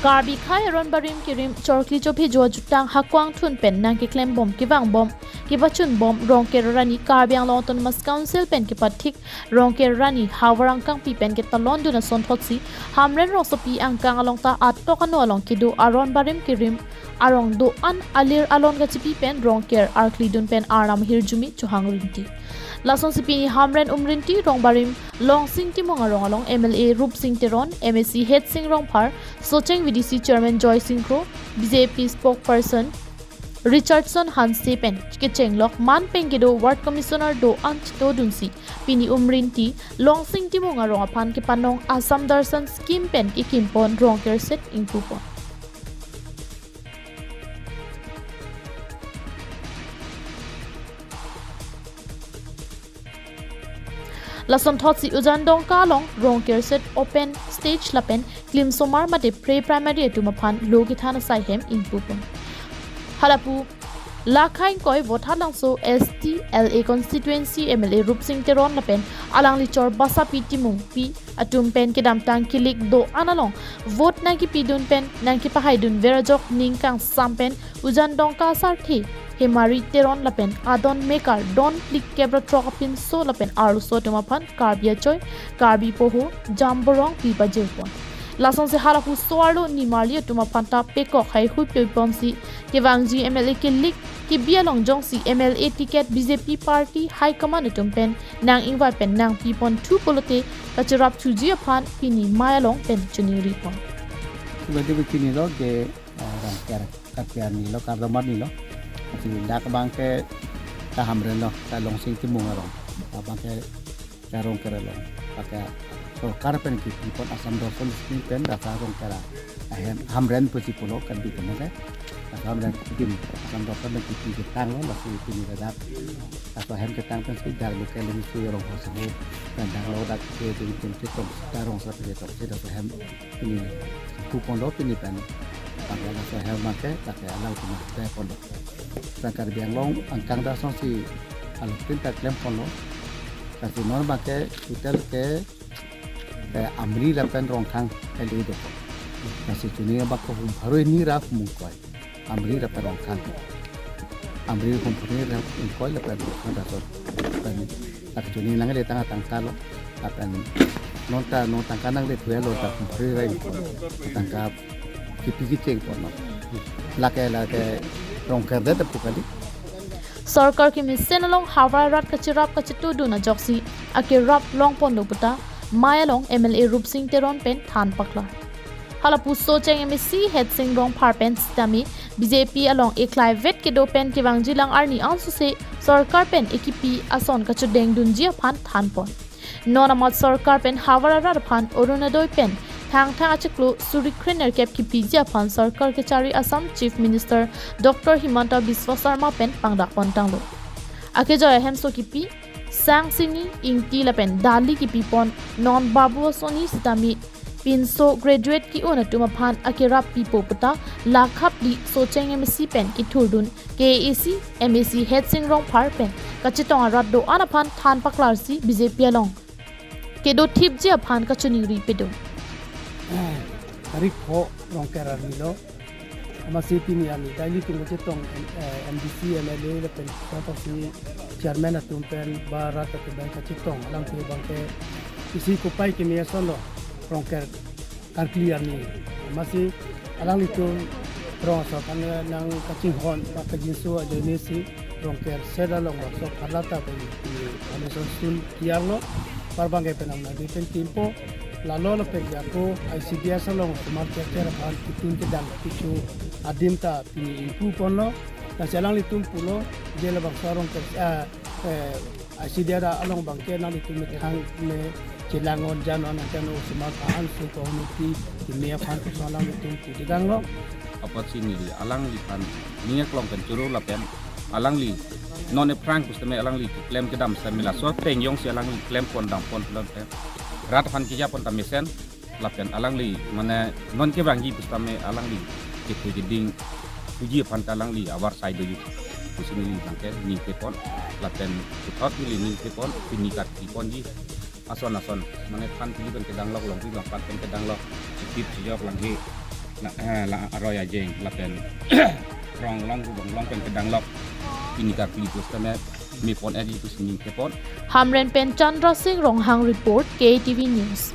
Karbi khai Aron barim kerim chorkli chopi jo jutang hakwang thun pen nang ki claim bom ki wang bom ki bachun bom Rongker arani Karbi ang autonomous council pen ki pathik Rongker arani hawarang kang pi pen ki talon duna son thotsi Hamren rosopi ang kang along ta atto kanu along ki do Aron barim kerim arong doan alir alon ga chipi pen Rongker arkli dun pen aram hirjumi chuhang rinti Lason sipini Hamren umrinti rong barim long sing ti mong arong along MLA Rup Singh Teron MSC Head Singh Rongphar Socheng VDC Chairman Joy Singkro BJP spokesperson Richardson Hanse pen Chenglock Man Pengido Ward Commissioner Do Anchito Dunsi Pini umrinti long sing ti mong arong apan ki panong Assam Darshan scheme pen ki kimpon Rongker set impupon Lason thotsi ujandong kalong Rongker set open stage lapen klim somar mate pre-primary etumapan logi thana sai hem impupon halapu lakhain koi votha langso STLA constituency MLA Rup Singh Teron lapen alang lichor basa piti mung pi atum pen kedam tang kilik do analong vote na ki pidun pen nang ki pahai dun verajok ningkang sampen ujandong ka sarthi Hemari Teron lapen adon mekar don plik kebra trokapin so lapen aru so tumapan Karbi choy Karbi poho jamborong pipa jepon lason se harapu soarlo nimali tumapan ta peko khai hui pepon si kewangji MLA ke lik ki bialong jong si MLA ticket BJP party high command tumpen nang ingwa pen nang pipon tu polote kachurap chuji apan pini mayalong pen chuni ripon tiba-tiba kini lo ke Rongker kapian ni lo kardomat ni lo Kasi dak bangke ta Hamren lo ta long sing timung arong ta bangke ta Rongker lo pakai so karpen ki pon Assam Darshan scheme pen da ta Rongker Hamren pusi pulo kan di kemana ta Hamren kim Assam Darshan ki ki tang lo masih kini da ta hem ke tang kan si dar lo ke lo si rong ho sa dan dang lo da ke di tim ti tong ta rong sa pe to da hem ini kupon lo pini pen pakai la sa hem make ta ke alau tu ma pon lo Rongker biang long angkang da son si alupin ta klem polo kasi non ba ke hotel ke amri la pen rongkang eli do kasi tuni ba ko bharoi ni ra mung koi amri la pen rongkang amri ko puni ra koi la pen rongkang da son pen ta tuni lang le tang tang ta lo pen non ta kanang le thue lo ta bharoi ra tang ka kipi cheng pon la ke Rongker de pukali Sarkar ki mesen along Hawar rat kachirap kachitu duna joksi ake rap long pondo puta maya long MLA Rup Singh Teron pen than pakla halapu Socheng MSC Head Singh Rongphar pen stami BJP along eklai vet ke do pen ki wangji lang arni ansu se sarkar pen ekipi ason kachu deng dunji phan than pon nonamat sarkar pen Hawar rat phan orunadoi pen thang achiklu surikrener kep ki pizia phan sarkar ke chari Assam Chief Minister Dr. Himanta Biswa Sarma pen pangdak pontanglo ake joy hemso ki pi sang sini ingti la pen dali ki pi pon non babu soni stami pinso graduate ki ona tuma phan ake rap pi poputa lakhap li Socheng MSC pen ki thurdun KAC MSC Head Singh Rongphar pen kachitong rat do ana phan than paklar si BJP along ke do thip je phan kachuni ri pedo Tarik ho Rongker arilo masih pini ani daily tu macam tong MDC MLA lepen atau si chairman atum pen barat atau bank kacitong alang tu bangke isi kupai kini asal lo Rongker Karbi ani masih alang itu terus kan nang kacing hon pakai jinsu aja ni si Rongker sedalong masuk halata bagi kami sunsun kiar lo parbangke penang nadi pen timpo lalu lepas jago ICDS long smart checker hal kitun ke dan kicu adim ta pini impu pon lo ta jalang litum pulo je le bang sarong ke ICDS along bang ke nang litum thang me jelangon jan ana jano smart an su community di me fan ku salang litum pu digang lo apa sini li alang li pan minyak long kan curu lapen alang li non e prank ku alang li klem kedam samila so teng yong si alang li klem pon dang pon lapen rat fan kija pon ta mesen lapen alang li mana non ke bangi pustame alang li ke pujiding puji pan alang li awar sai do ku sini li bangke ni ke pon lapen thot ni ke pon pinikat ki pon ji ason mana fan kili ben kedang lok long pi long pat pen kedang lok tip sijok lang he la aroy ajeng la pen rong long ku bong long pen kedang lok ini Karbi tu stame mi pon edi tu sini ke pon Hamren pen Chandra Singh Ronghang report KTV News.